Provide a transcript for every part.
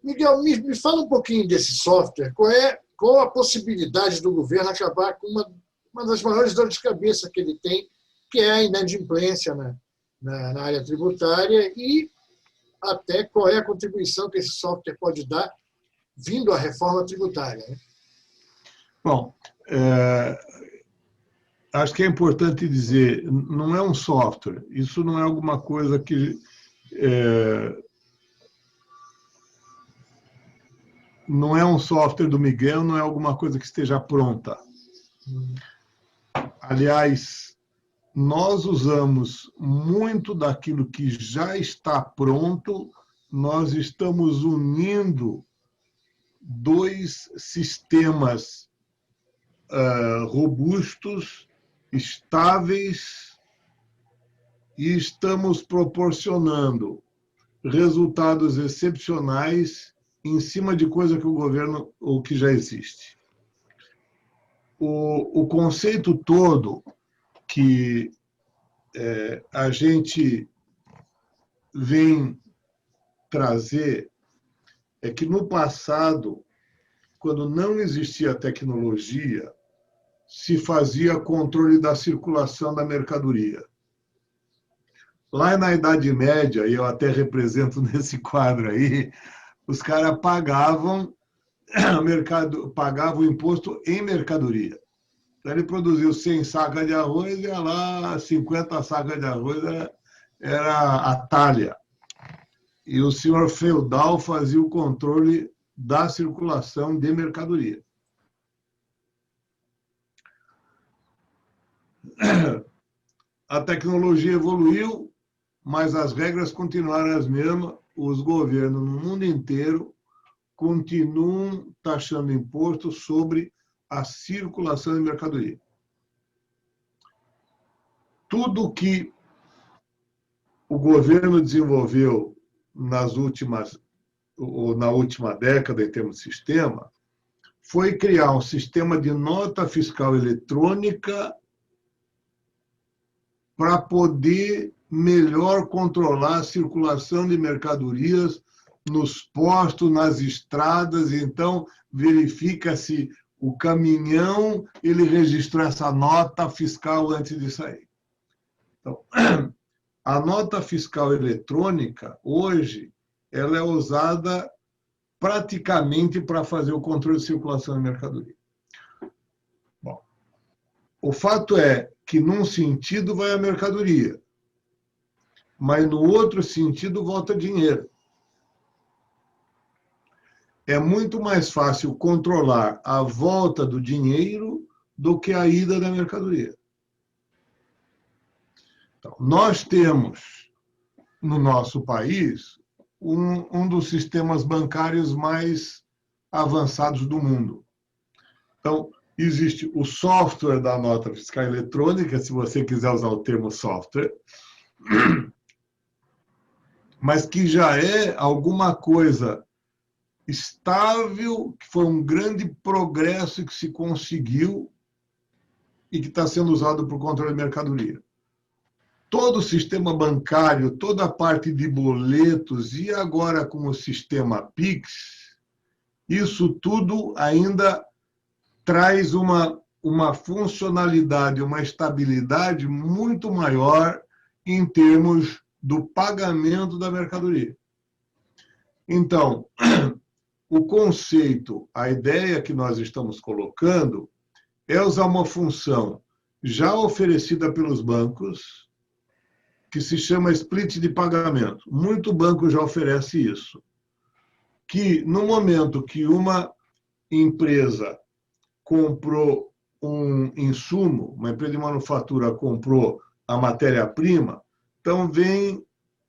Miguel, me fala um pouquinho desse software. Qual a possibilidade do governo acabar com uma das maiores dores de cabeça que ele tem, que é a inadimplência na área tributária, e até qual é a contribuição que esse software pode dar vindo à reforma tributária, né? Bom, acho que é importante dizer, não é um software, isso não é alguma coisa que... não é um software do Miguel, não é alguma coisa que esteja pronta. Aliás, nós usamos muito daquilo que já está pronto, nós estamos unindo dois sistemas robustos, estáveis, e estamos proporcionando resultados excepcionais em cima de coisa que o governo, ou que já existe. O conceito todo que a gente vem trazer é que no passado, quando não existia tecnologia, se fazia controle da circulação da mercadoria. Lá na Idade Média, e eu até represento nesse quadro aí, os caras pagavam o imposto em mercadoria. Então, ele produziu 100 sacas de arroz, e lá 50 sacas de arroz era a talha. E o senhor feudal fazia o controle da circulação de mercadoria. A tecnologia evoluiu, mas as regras continuaram as mesmas. Os governos no mundo inteiro continuam taxando imposto sobre a circulação de mercadoria. Tudo que o governo desenvolveu na última década, em termos de sistema, foi criar um sistema de nota fiscal eletrônica para poder melhor controlar a circulação de mercadorias nos postos, nas estradas. Então, verifica-se o caminhão, ele registrou essa nota fiscal antes de sair. Então, a nota fiscal eletrônica, hoje, ela é usada praticamente para fazer o controle de circulação de mercadoria. Bom, o fato é que, num sentido, vai a mercadoria, mas no outro sentido volta dinheiro. É muito mais fácil controlar a volta do dinheiro do que a ida da mercadoria. Então, nós temos, no nosso país, um dos sistemas bancários mais avançados do mundo. Então, existe o software da nota fiscal eletrônica, se você quiser usar o termo software, mas que já é alguma coisa estável, que foi um grande progresso que se conseguiu e que está sendo usado para o controle de mercadoria. Todo o sistema bancário, toda a parte de boletos, e agora com o sistema PIX, isso tudo ainda traz uma funcionalidade, uma estabilidade muito maior em termos do pagamento da mercadoria. Então, o conceito, a ideia que nós estamos colocando é usar uma função já oferecida pelos bancos, que se chama split de pagamento. Muito banco já oferece isso. Que no momento que uma empresa comprou um insumo, uma empresa de manufatura comprou a matéria-prima, então vem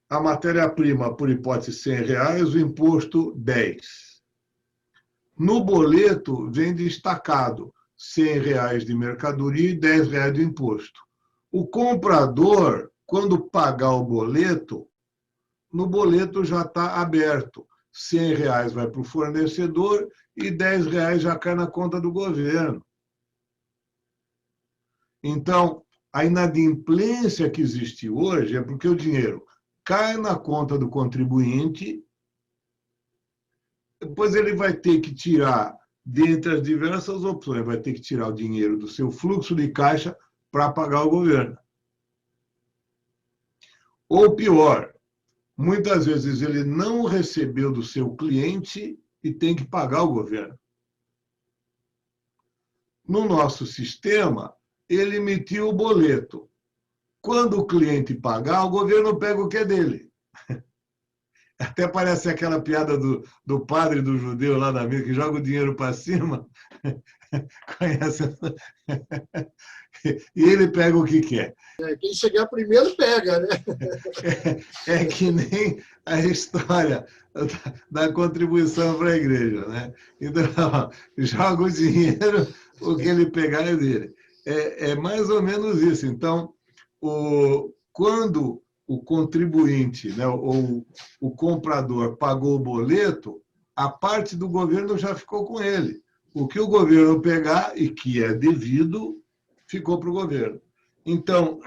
a matéria-prima, por hipótese, R$100, o imposto 10. No boleto vem destacado R$100 de mercadoria e R$10 de imposto. O comprador, quando pagar o boleto, no boleto já está aberto. R$100 vai para o fornecedor e R$10 já cai na conta do governo. Então, a inadimplência que existe hoje é porque o dinheiro cai na conta do contribuinte Depois ele vai ter que tirar, dentre as diversas opções, vai ter que tirar o dinheiro do seu fluxo de caixa para pagar o governo. Ou pior, muitas vezes ele não recebeu do seu cliente e tem que pagar o governo. No nosso sistema, ele emitiu o boleto. Quando o cliente pagar, o governo pega o que é dele. Até parece aquela piada do padre do judeu lá da Bíblia, que joga o dinheiro para cima. Conhece? E ele pega o que quer. Quem chegar primeiro pega, né? É que nem a história da contribuição para a igreja, né? Então, joga o dinheiro, o que ele pegar é dele. É mais ou menos isso. Então, quando o contribuinte, né, ou o comprador pagou o boleto, a parte do governo já ficou com ele. O que o governo pegar, e que é devido, ficou para o governo. Então,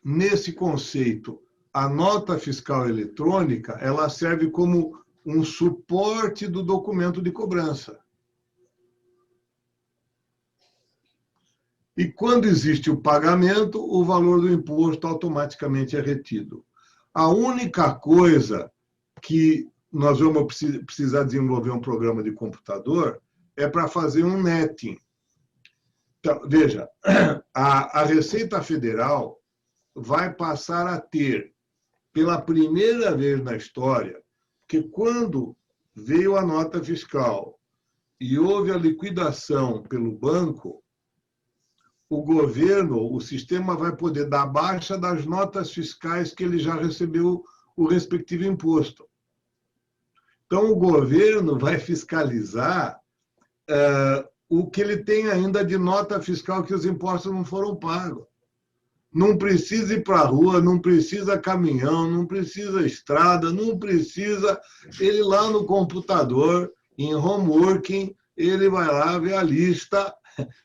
nesse conceito, a nota fiscal eletrônica ela serve como um suporte do documento de cobrança. E quando existe o pagamento, o valor do imposto automaticamente é retido. A única coisa que nós vamos precisar desenvolver um programa de computador é para fazer um netting. Então, veja, a Receita Federal vai passar a ter, pela primeira vez na história, que quando veio a nota fiscal e houve a liquidação pelo banco, o governo, o sistema vai poder dar baixa das notas fiscais que ele já recebeu o respectivo imposto. Então, o governo vai fiscalizar o que ele tem ainda de nota fiscal que os impostos não foram pagos. Não precisa ir para a rua, não precisa caminhão, não precisa estrada, não precisa. Ele lá no computador, em home working, ele vai lá ver a lista,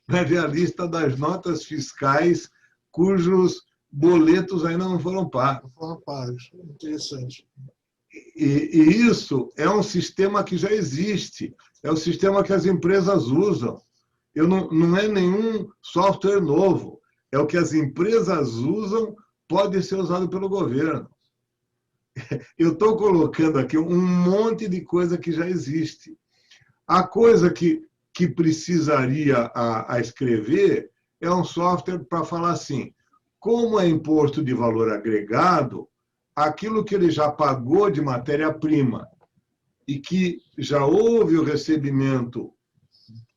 vai ver a lista das notas fiscais cujos boletos ainda não foram pagos. Não foram pagos. Interessante. E isso é um sistema que já existe, é o sistema que as empresas usam. Não é nenhum software novo, é o que as empresas usam, pode ser usado pelo governo. Eu estou colocando aqui um monte de coisa que já existe. A coisa que precisaria a escrever é um software para falar assim, como é imposto de valor agregado, aquilo que ele já pagou de matéria-prima e que já houve o recebimento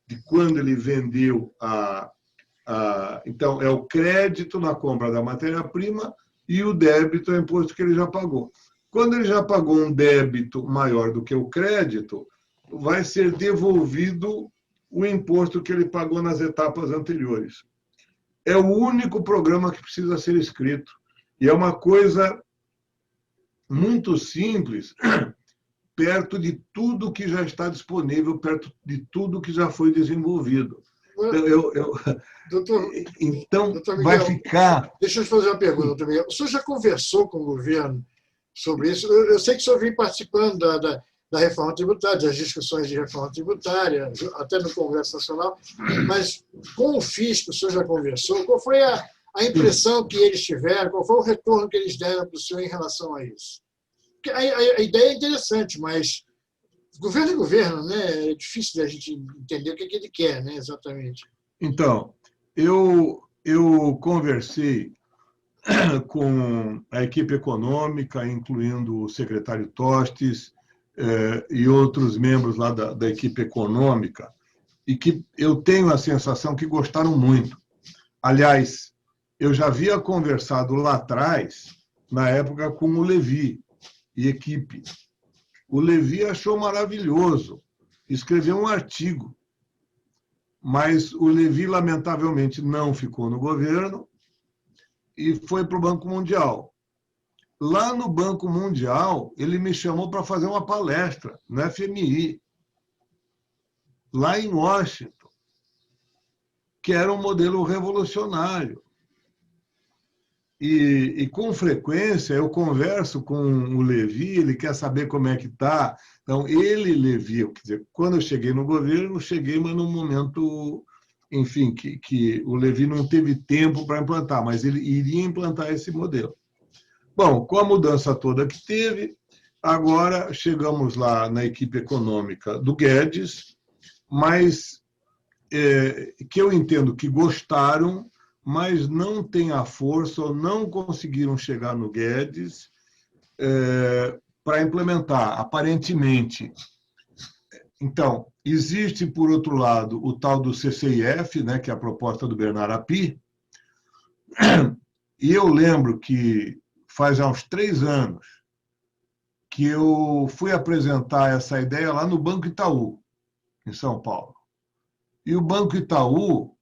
de quando ele vendeu então, é o crédito na compra da matéria-prima e o débito é o imposto que ele já pagou. Quando ele já pagou um débito maior do que o crédito, vai ser devolvido o imposto que ele pagou nas etapas anteriores. É o único programa que precisa ser escrito. E é uma coisa muito simples, perto de tudo que já está disponível, perto de tudo que já foi desenvolvido. Então, doutor vai Miguel, ficar... Deixa eu te fazer uma pergunta, doutor Miguel. O senhor já conversou com o governo sobre isso? Eu sei que o senhor vem participando da reforma tributária, das discussões de reforma tributária, até no Congresso Nacional, mas com o fisco, o senhor já conversou? Qual foi a impressão que eles tiveram, qual foi o retorno que eles deram para o senhor em relação a isso? Porque a ideia é interessante, mas governo é governo, né? É difícil da gente entender o que ele quer, né? Exatamente. Então, eu conversei com a equipe econômica, incluindo o secretário Tostes e outros membros lá da equipe econômica, e que eu tenho a sensação que gostaram muito. Aliás, eu já havia conversado lá atrás, na época, com o Levi e equipe. O Levi achou maravilhoso, escreveu um artigo, mas o Levi, lamentavelmente, não ficou no governo e foi para o Banco Mundial. Lá no Banco Mundial, ele me chamou para fazer uma palestra no FMI, lá em Washington, que era um modelo revolucionário. E com frequência eu converso com o Levi, ele quer saber como é que está. Então, ele, Levi, quer dizer, quando eu cheguei no governo, cheguei, mas num momento, enfim, que o Levi não teve tempo para implantar, mas ele iria implantar esse modelo. Bom, com a mudança toda que teve, agora chegamos lá na equipe econômica do Guedes, mas que eu entendo que gostaram, mas não têm a força ou não conseguiram chegar no Guedes para implementar, aparentemente. Então, existe, por outro lado, o tal do CCIF, né, que é a proposta do Bernard Api, e eu lembro que faz já uns 3 anos que eu fui apresentar essa ideia lá no Banco Itaú, em São Paulo. E o Banco Itaú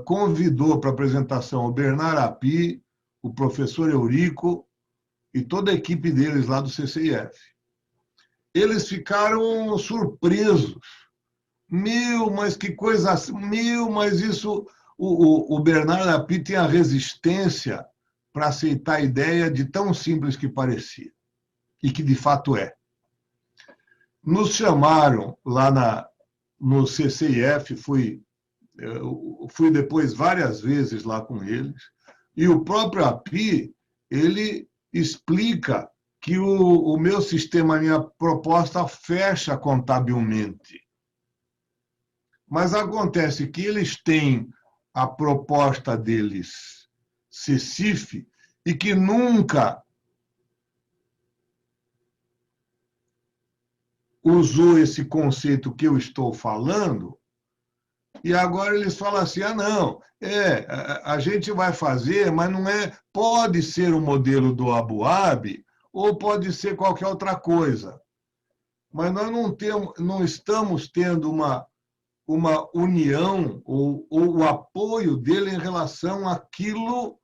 convidou para apresentação o Bernard Api, o professor Eurico e toda a equipe deles lá do CCIF. Eles ficaram surpresos. Mas que coisa assim, mas isso... O Bernard Api tem a resistência para aceitar a ideia de tão simples que parecia, e que de fato é. Nos chamaram lá no CCIF, fui depois várias vezes lá com eles, e o próprio API, ele explica que o meu sistema, a minha proposta fecha contabilmente. Mas acontece que eles têm a proposta deles, CECIF, e que nunca usou esse conceito que eu estou falando, e agora eles falam assim, não, a gente vai fazer, mas não pode ser o modelo do Abuab, ou pode ser qualquer outra coisa. Mas nós não estamos tendo uma união ou o apoio dele em relação àquilo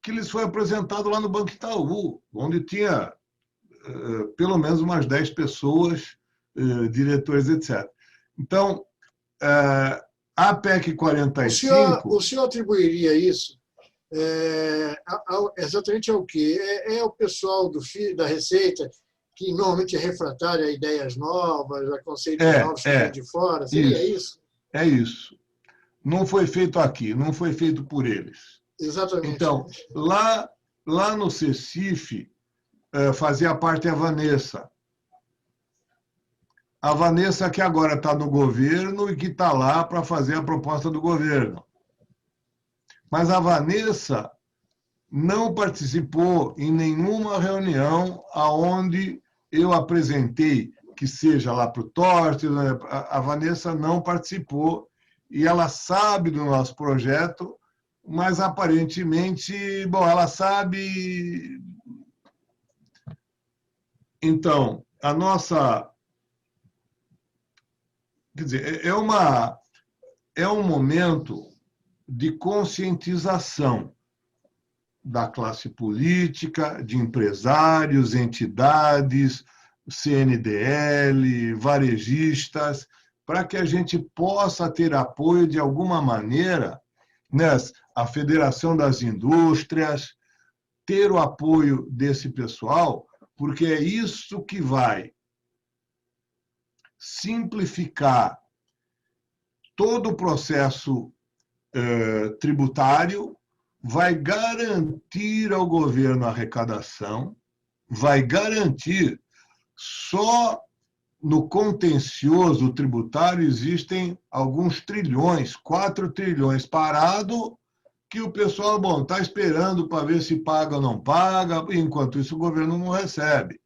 que lhes foi apresentado lá no Banco Itaú, onde tinha pelo menos umas 10 pessoas, diretores, etc. Então, a PEC 45... O senhor atribuiria isso exatamente ao quê? É o pessoal da Receita que normalmente é refratário a ideias novas, a conceitos novos que vêm de fora? Seria isso? É isso. Não foi feito aqui, não foi feito por eles. Exatamente. Então, lá no CECIF, fazia parte a Vanessa. A Vanessa que agora está no governo e que está lá para fazer a proposta do governo. Mas a Vanessa não participou em nenhuma reunião onde eu apresentei, que seja lá para o Torte, a Vanessa não participou e ela sabe do nosso projeto, mas aparentemente, bom, ela sabe... Então, a nossa... Quer dizer, é um momento de conscientização da classe política, de empresários, entidades, CNDL, varejistas, para que a gente possa ter apoio de alguma maneira, né, a Federação das Indústrias, ter o apoio desse pessoal, porque é isso que vai simplificar todo o processo tributário, vai garantir ao governo a arrecadação, vai garantir. Só no contencioso tributário existem alguns trilhões, 4 trilhões parado, que o pessoal está esperando para ver se paga ou não paga, enquanto isso o governo não recebe.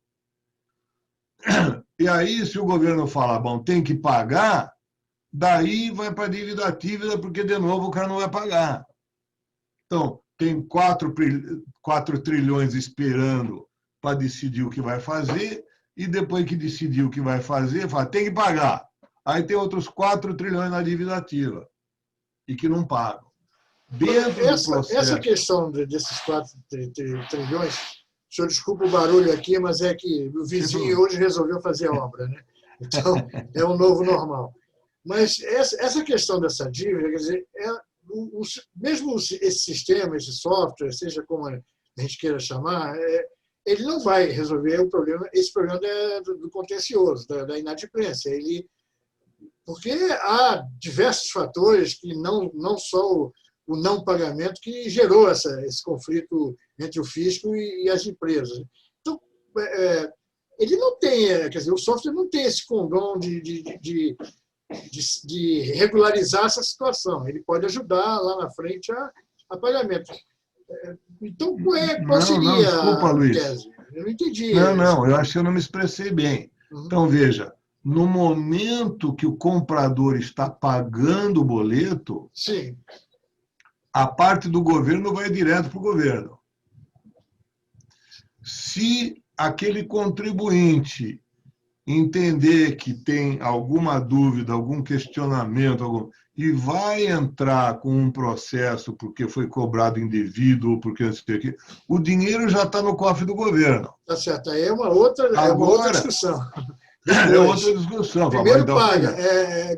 E aí, se o governo fala, tem que pagar, daí vai para a dívida ativa, porque, de novo, o cara não vai pagar. Então, tem 4 trilhões esperando para decidir o que vai fazer, e depois que decidir o que vai fazer, fala, tem que pagar. Aí tem outros 4 trilhões na dívida ativa, e que não pagam. Essa questão desses 4 trilhões, o senhor desculpa o barulho aqui, mas é que o vizinho hoje resolveu fazer obra, né? Então, é o novo normal. Mas essa questão dessa dívida, quer dizer, mesmo esse sistema, esse software, seja como a gente queira chamar, ele não vai resolver esse problema do contencioso, da inadimplência. Porque há diversos fatores que não só o não pagamento que gerou esse conflito entre o fisco e as empresas. Então, ele não tem, quer dizer, o software não tem esse condão de regularizar essa situação. Ele pode ajudar lá na frente a pagamento. Então, qual seria desculpa, a Luiz. tese? Eu não entendi. Não, eu acho que eu não me expressei bem. Então, veja, no momento que o comprador está pagando o boleto, sim, a parte do governo vai direto para o governo. Se aquele contribuinte entender que tem alguma dúvida, algum questionamento, e vai entrar com um processo porque foi cobrado indevido ou porque não sei o quê, o dinheiro já está no cofre do governo. Tá certo. Aí é uma outra discussão. É outra discussão. Primeiro paga,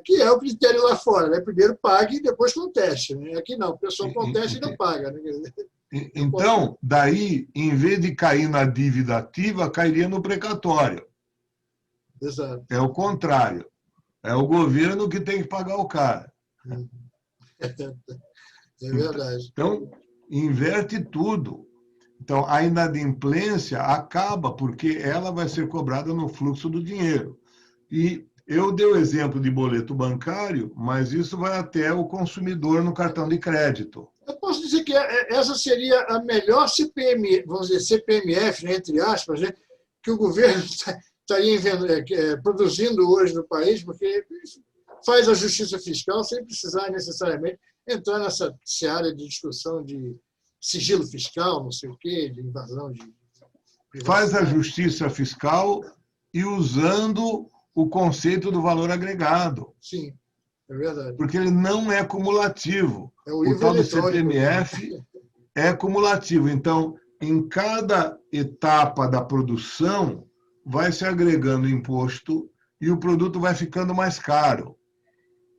que é o critério lá fora. Né? Primeiro paga e depois conteste. Né? Aqui não, o pessoal conteste e não paga. Né? Então, daí, em vez de cair na dívida ativa, cairia no precatório. Exato. É o contrário. É o governo que tem que pagar o cara. É verdade. Então, inverte tudo. Então, a inadimplência acaba porque ela vai ser cobrada no fluxo do dinheiro. E eu dei o exemplo de boleto bancário, mas isso vai até o consumidor no cartão de crédito. Eu posso dizer que essa seria a melhor CPM, vamos dizer, CPMF, né, entre aspas, né, que o governo estaria produzindo hoje no país, porque faz a justiça fiscal sem precisar necessariamente entrar nessa seara de discussão de sigilo fiscal, não sei o quê, de invasão de privacidade. Faz a justiça fiscal e usando o conceito do valor agregado. Sim, é verdade. Porque ele não é cumulativo. O tal do CPMF é cumulativo. Então, em cada etapa da produção, vai se agregando imposto e o produto vai ficando mais caro.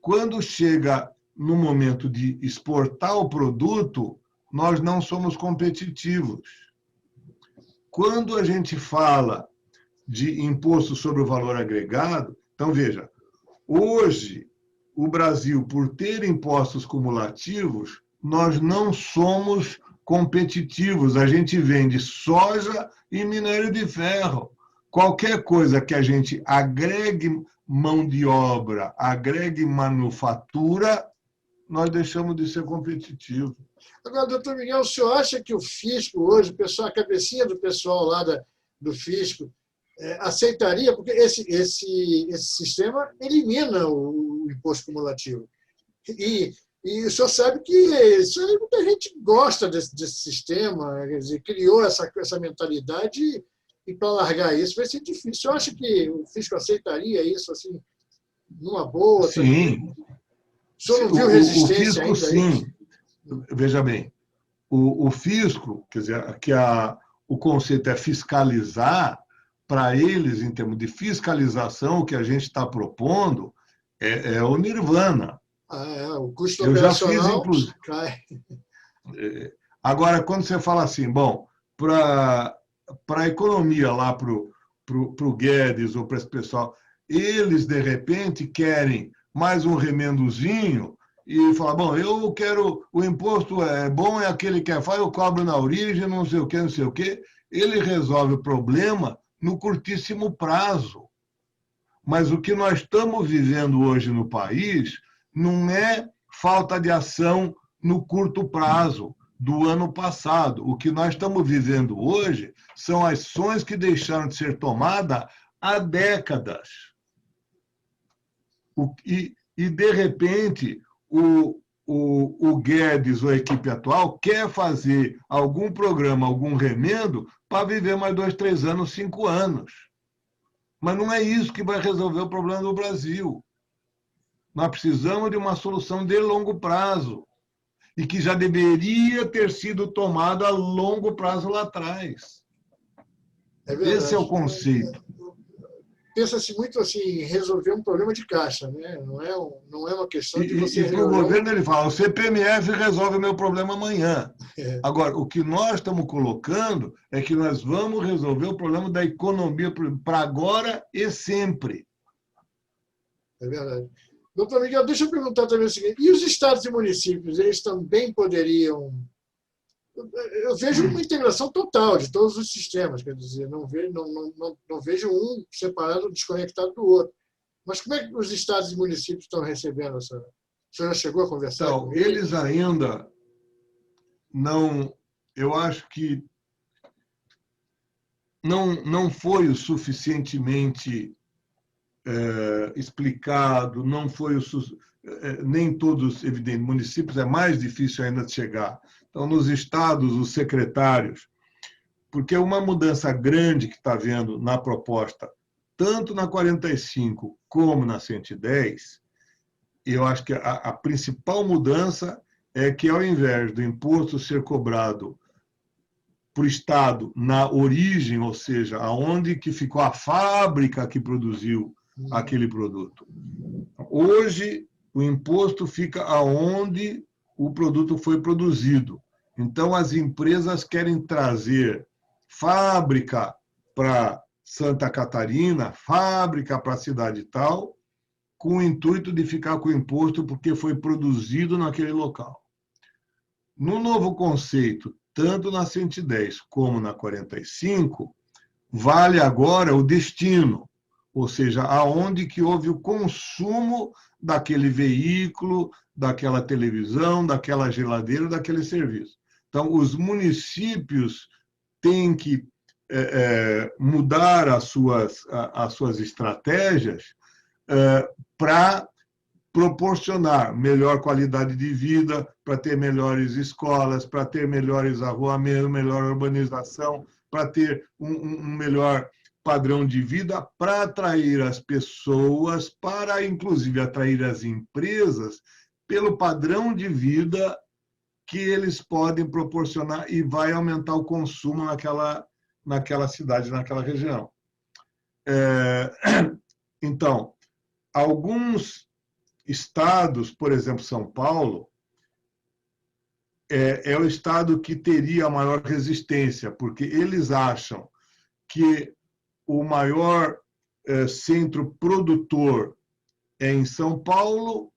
Quando chega no momento de exportar o produto, nós não somos competitivos. Quando a gente fala de imposto sobre o valor agregado, então veja, hoje o Brasil, por ter impostos cumulativos, nós não somos competitivos. A gente vende soja e minério de ferro. Qualquer coisa que a gente agregue mão de obra, agregue manufatura, nós deixamos de ser competitivos. Agora, doutor Miguel, o senhor acha que o fisco hoje, a cabecinha do pessoal lá do fisco, aceitaria? Porque esse sistema elimina o imposto cumulativo. E o senhor sabe que muita gente gosta desse sistema, quer dizer, criou essa mentalidade e para largar isso vai ser difícil. O senhor acha que o fisco aceitaria isso assim, numa boa? Sim. O senhor não viu resistência o fisco, ainda? Sim. Veja bem, o fisco, quer dizer, o conceito é fiscalizar, para eles, em termos de fiscalização, o que a gente está propondo é o nirvana. O custo Eu já fiz, operacional inclusive. cai. Agora, quando você fala assim, bom, para a economia lá, para o Guedes ou para esse pessoal, eles, de repente, querem mais um remendozinho e falar, bom, eu quero, o imposto é bom, é aquele que faz, eu cobro na origem, não sei o quê, não sei o quê. Ele resolve o problema no curtíssimo prazo. Mas o que nós estamos vivendo hoje no país não é falta de ação no curto prazo do ano passado. O que nós estamos vivendo hoje são ações que deixaram de ser tomadas há décadas. E de repente, o Guedes ou a equipe atual quer fazer algum programa, algum remendo para viver mais 2, 3 anos, 5 anos. Mas não é isso que vai resolver o problema do Brasil. Nós precisamos de uma solução de longo prazo e que já deveria ter sido tomada a longo prazo lá atrás. Esse é o conceito. pensa-se muito assim, em resolver um problema de caixa, né? Não é uma questão de você E para o resolver governo ele fala, o CPMF resolve o meu problema amanhã. Agora, o que nós estamos colocando é que nós vamos resolver o problema da economia para agora e sempre. É verdade. Doutor Miguel, deixa eu perguntar também o seguinte, e os estados e municípios, eles também poderiam... Eu vejo uma integração total de todos os sistemas, quer dizer, não vejo um separado, desconectado do outro. Mas como é que os estados e municípios estão recebendo essa... O senhor já chegou a conversar Então, com eles ainda não... Eu acho que não foi o suficientemente explicado, não foi nem todos, evidente, municípios é mais difícil ainda de chegar. Então, nos estados, os secretários, porque uma mudança grande que está havendo na proposta, tanto na 45 como na 110, eu acho que a principal mudança é que, ao invés do imposto ser cobrado para o Estado na origem, ou seja, aonde que ficou a fábrica que produziu aquele produto. Hoje, o imposto fica aonde o produto foi produzido. Então, as empresas querem trazer fábrica para Santa Catarina, fábrica para a cidade tal, com o intuito de ficar com o imposto porque foi produzido naquele local. No novo conceito, tanto na 110 como na 45, vale agora o destino, ou seja, aonde que houve o consumo daquele veículo, daquela televisão, daquela geladeira, daquele serviço. Então, os municípios têm que mudar as suas estratégias para proporcionar melhor qualidade de vida, para ter melhores escolas, para ter melhores arruamentos, melhor urbanização, para ter um melhor padrão de vida, para atrair as pessoas, para, inclusive, atrair as empresas pelo padrão de vida que eles podem proporcionar e vai aumentar o consumo naquela cidade, naquela região. Então, alguns estados, por exemplo, São Paulo, é o estado que teria a maior resistência, porque eles acham que o maior centro produtor é em São Paulo,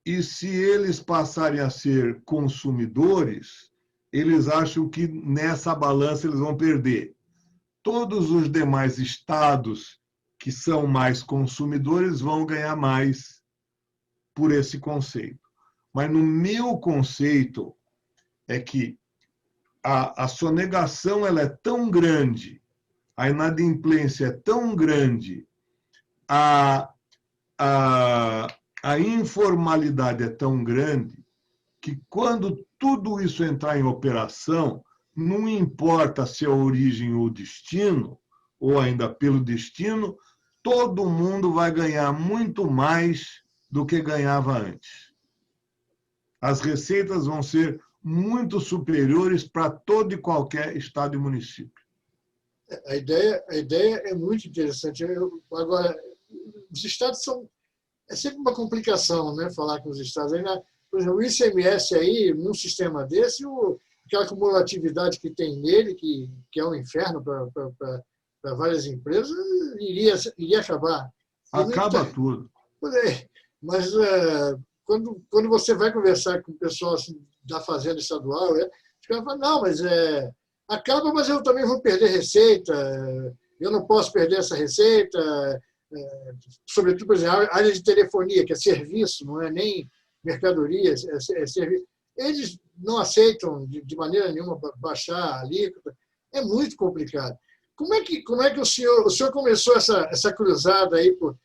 e se eles passarem a ser consumidores, eles acham que nessa balança eles vão perder. Todos os demais estados que são mais consumidores vão ganhar mais por esse conceito. Mas no meu conceito é que a sonegação ela é tão grande, a inadimplência é tão grande, a informalidade é tão grande, que quando tudo isso entrar em operação, não importa se é a origem ou o destino, ou ainda pelo destino, todo mundo vai ganhar muito mais do que ganhava antes. As receitas vão ser muito superiores para todo e qualquer estado e município. A ideia é muito interessante. Agora, os estados são... É sempre uma complicação, né, falar com os estados. Por exemplo, o ICMS aí, num sistema desse, aquela acumulatividade que tem nele, que é um inferno para várias empresas, iria acabar. Acaba tudo. Mas quando você vai conversar com o pessoal assim, da Fazenda Estadual, os caras falam, não, mas acaba, mas eu também vou perder receita, eu não posso perder essa receita, sobretudo, por exemplo, a área de telefonia, que é serviço, não é nem mercadoria, é serviço. Eles não aceitam de maneira nenhuma baixar a alíquota. É muito complicado. Como é que o senhor começou essa cruzada aí por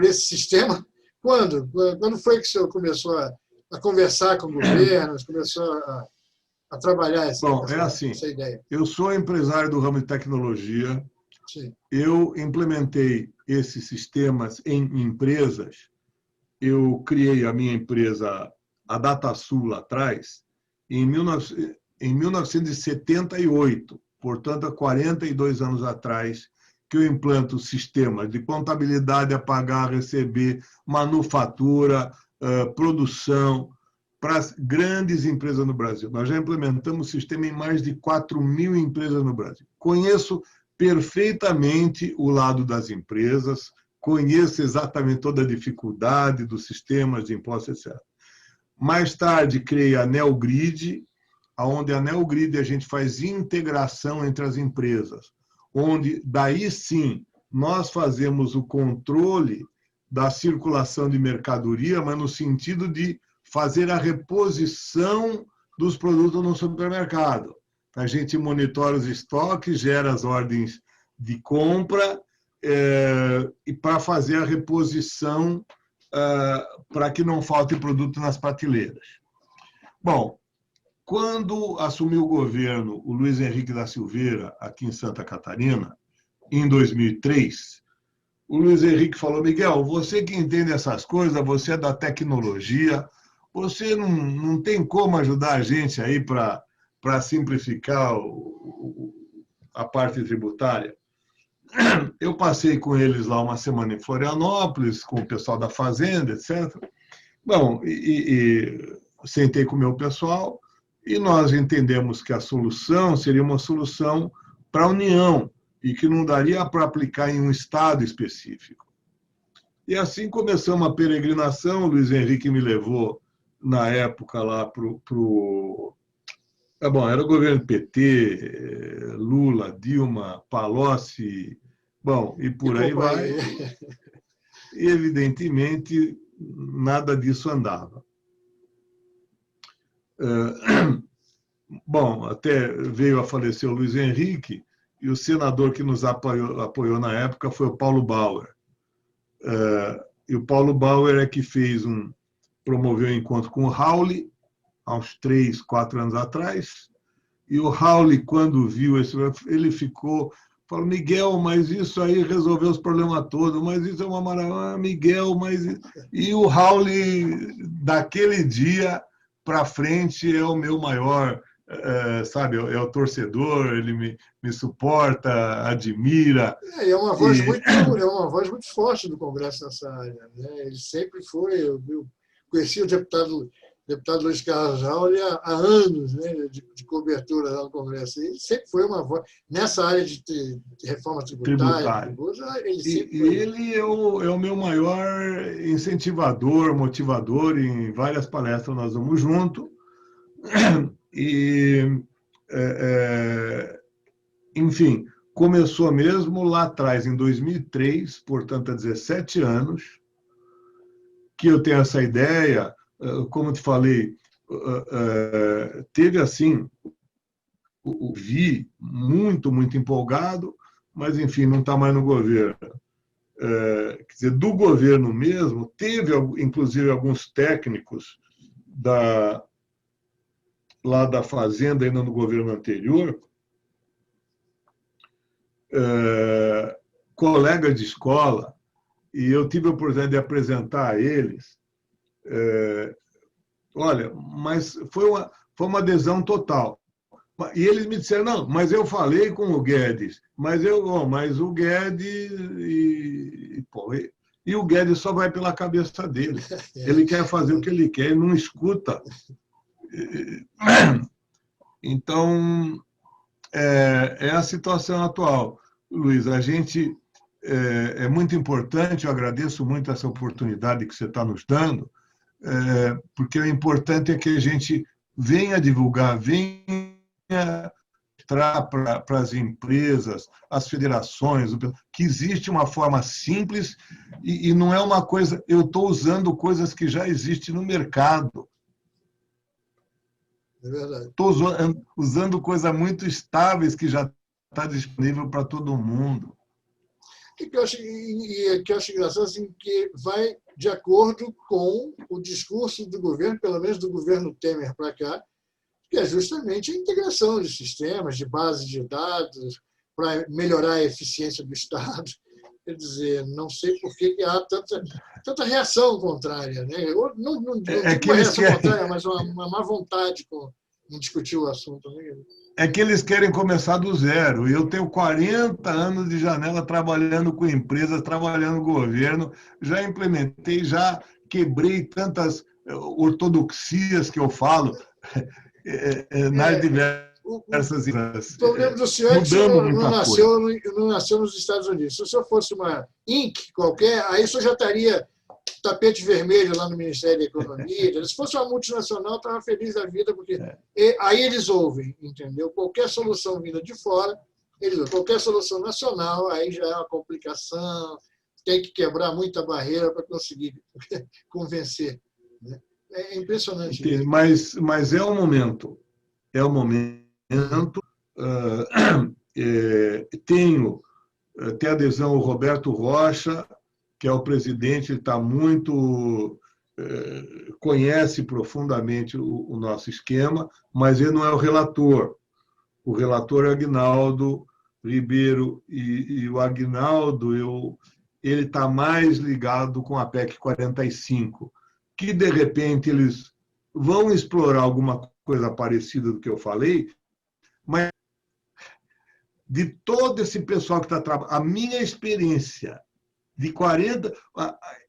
esse sistema? Quando? Quando foi que o senhor começou a conversar com governos, começou a trabalhar essa ideia? Eu sou empresário do ramo de tecnologia. Sim. Eu implementei esses sistemas em empresas. Eu criei a minha empresa, a DataSul, lá atrás, em 1978. Portanto, há 42 anos atrás que eu implanto sistemas de contabilidade a pagar, receber, manufatura, produção, para as grandes empresas no Brasil. Nós já implementamos o sistema em mais de 4.000 empresas no Brasil. Conheço perfeitamente o lado das empresas, conheço exatamente toda a dificuldade dos sistemas de impostos, etc. Mais tarde, criei a NeoGrid, onde a NeoGrid a gente faz integração entre as empresas, onde daí sim nós fazemos o controle da circulação de mercadoria, mas no sentido de fazer a reposição dos produtos no supermercado. A gente monitora os estoques, gera as ordens de compra e para fazer a reposição para que não falte produto nas prateleiras. Bom, quando assumiu o governo o Luiz Henrique da Silveira, aqui em Santa Catarina, em 2003, o Luiz Henrique falou: Miguel, você que entende essas coisas, você é da tecnologia, você não tem como ajudar a gente aí para simplificar a parte tributária? Eu passei com eles lá uma semana em Florianópolis, com o pessoal da Fazenda, etc. Bom, sentei com o meu pessoal e nós entendemos que a solução seria uma solução para a União e que não daria para aplicar em um estado específico. E assim começamos a peregrinação. O Luiz Henrique me levou, na época, lá para o... Bom, era o governo PT, Lula, Dilma, Palocci, bom, e por aí vai. E, evidentemente, nada disso andava. Bom, até veio a falecer o Luiz Henrique, e o senador que nos apoiou na época foi o Paulo Bauer. E o Paulo Bauer é que promoveu um encontro com o Raul, há uns 3, 4 anos atrás, e o Raul, quando viu esse, ele falou: Miguel, mas isso aí resolveu os problemas todos, mas isso é uma maravilha, Miguel, mas... E o Raul, daquele dia para frente, é o meu maior, sabe, é o torcedor, ele me suporta, admira. É uma voz muito forte do Congresso nessa área, né? Ele sempre foi, eu conheci o deputado Luiz Carlos Raul há anos, né, de cobertura lá no Congresso. Ele sempre foi uma voz nessa área de reforma tributária. Ele sempre foi. Ele é o meu maior incentivador, motivador. Em várias palestras nós vamos junto. E, enfim, começou mesmo lá atrás, em 2003, portanto, há 17 anos, que eu tenho essa ideia. Como te falei, teve assim, o Vi muito, muito empolgado, mas, enfim, não está mais no governo. Quer dizer, do governo mesmo, teve, inclusive, alguns técnicos lá da Fazenda, ainda no governo anterior, colegas de escola, e eu tive a oportunidade de apresentar a eles. Olha, mas foi uma adesão total. E eles me disseram: não, mas eu falei com o Guedes, mas o Guedes e o Guedes só vai pela cabeça dele. Ele quer fazer o que ele quer, ele não escuta. Então, é a situação atual. Luiz, a gente é muito importante, eu agradeço muito essa oportunidade que você está nos dando, porque o importante é que a gente venha divulgar, venha mostrar para as empresas, as federações, que existe uma forma simples e não é uma coisa... Eu estou usando coisas que já existem no mercado. É verdade. Estou usando coisas muito estáveis que já está disponível para todo mundo. E que eu acho engraçado, assim, que vai de acordo com o discurso do governo, pelo menos do governo Temer para cá, que é justamente a integração de sistemas, de bases de dados, para melhorar a eficiência do Estado. Quer dizer, não sei por que há tanta reação contrária, né? Não digo uma reação contrária, mas uma má vontade em discutir o assunto, né? É que eles querem começar do zero. Eu tenho 40 anos de janela trabalhando com empresas, trabalhando no governo, já implementei, já quebrei tantas ortodoxias que eu falo nas diversas O problema do senhor é que o mudando senhor muita coisa. não nasceu nos Estados Unidos. Se o senhor fosse uma Inc. qualquer, aí o senhor já estaria tapete vermelho lá no Ministério da Economia. Se fosse uma multinacional, estava feliz da vida, porque aí eles ouvem, entendeu? Qualquer solução vinda de fora, eles ouvem. Qualquer solução nacional, aí já é uma complicação, tem que quebrar muita barreira para conseguir convencer. Né? É impressionante. Mas é o momento. É o momento. Tem adesão ao Roberto Rocha, que é o presidente, ele está muito... conhece profundamente o nosso esquema, mas ele não é o relator. O relator é o Aguinaldo Ribeiro, e o Aguinaldo ele está mais ligado com a PEC 45, que, de repente, eles vão explorar alguma coisa parecida do que eu falei, mas de todo esse pessoal que está trabalhando, a minha experiência de 40,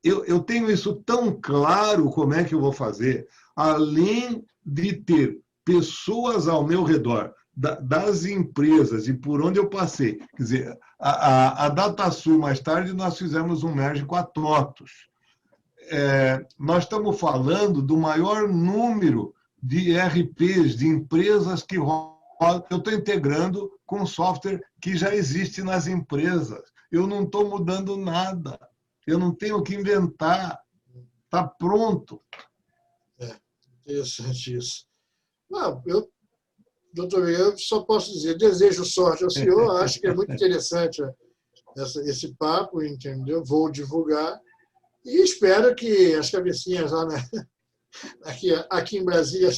eu tenho isso tão claro como é que eu vou fazer, além de ter pessoas ao meu redor, das empresas e por onde eu passei. Quer dizer, a DataSul, mais tarde, nós fizemos um merge com a TOTUS. Nós estamos falando do maior número de ERPs, de empresas que rodam. Eu estou integrando com software que já existe nas empresas. Eu não estou mudando nada. Eu não tenho que inventar. Está pronto. Interessante isso. Não, doutor, eu só posso dizer, desejo sorte ao senhor, acho que é muito interessante esse papo, entendeu? Vou divulgar e espero que as cabecinhas lá, aqui em Brasília,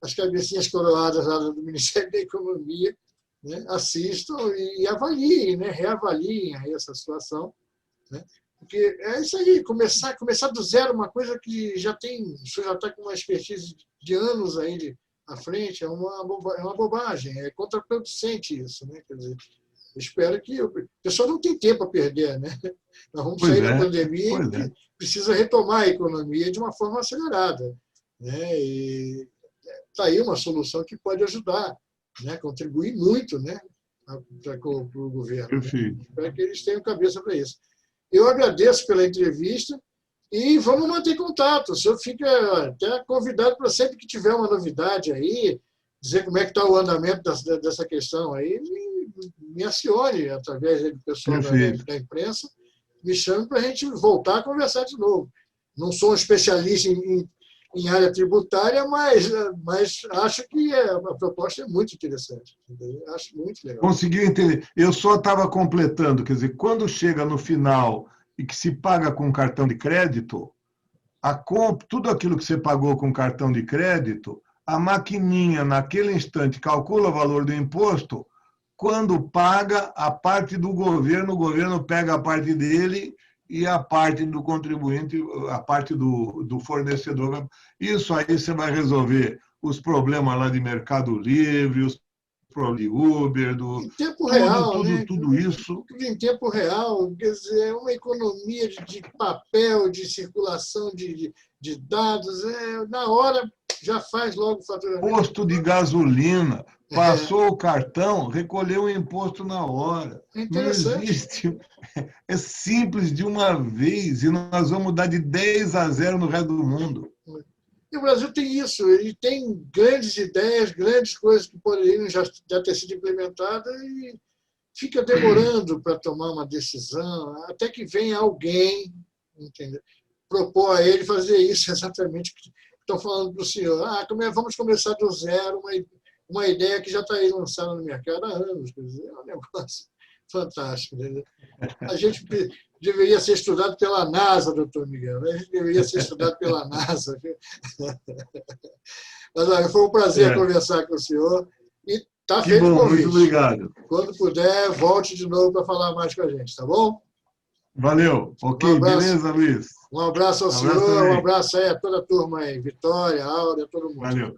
as cabecinhas coroadas lá do Ministério da Economia, né, assistam e avaliem, né, reavaliem aí essa situação, né, porque é isso aí, começar do zero, uma coisa que já tem, o senhor já está com uma expertise de anos aí à frente, é uma bobagem, é contraproducente isso, né, quer dizer, eu espero que o pessoal não tem tempo a perder, né, nós vamos sair da pandemia e precisa retomar a economia de uma forma acelerada, né, e está aí uma solução que pode ajudar, né, contribuir muito, né, para o governo. Perfeito. Né? Espero que eles tenham cabeça para isso. Eu agradeço pela entrevista e vamos manter contato. O senhor fica até convidado para sempre que tiver uma novidade aí, dizer como é que está o andamento dessa questão aí, me acione através do pessoal da imprensa, me chame para a gente voltar a conversar de novo. Não sou um especialista em área tributária, mas acho que a proposta é muito interessante. Entendeu? Acho muito legal. Consegui entender. Eu só estava completando, quer dizer, quando chega no final e que se paga com cartão de crédito, tudo aquilo que você pagou com cartão de crédito, a maquininha, naquele instante, calcula o valor do imposto, quando paga a parte do governo, o governo pega a parte dele e a parte do contribuinte, a parte do fornecedor. Isso aí você vai resolver os problemas lá de Mercado Livre, os problemas de Uber, em tempo real, né? Tudo isso. Tudo em tempo real, quer dizer, é uma economia de papel, de circulação de dados, na hora já faz logo o faturamento. Posto de gasolina, passou o cartão, recolheu o imposto na hora. Não existe. É simples de uma vez e nós vamos dar de 10-0 no resto do mundo. E o Brasil tem isso, ele tem grandes ideias, grandes coisas que poderiam já ter sido implementadas e fica demorando para tomar uma decisão, até que venha alguém, entendeu? Propor a ele fazer isso exatamente o que estão falando para o senhor. Vamos começar do zero, uma ideia que já está aí lançada no mercado há anos. Quer dizer, é um negócio fantástico. Né? A gente deveria ser estudado pela NASA, doutor Miguel. A gente deveria ser estudado pela NASA. Mas olha, foi um prazer conversar com o senhor. E está feito o convite. Muito obrigado. Quando puder, volte de novo para falar mais com a gente, tá bom? Valeu. Ok, beleza, Luiz? Um abraço ao senhor, um abraço aí a toda a turma aí, Vitória, Áurea, todo mundo. Valeu.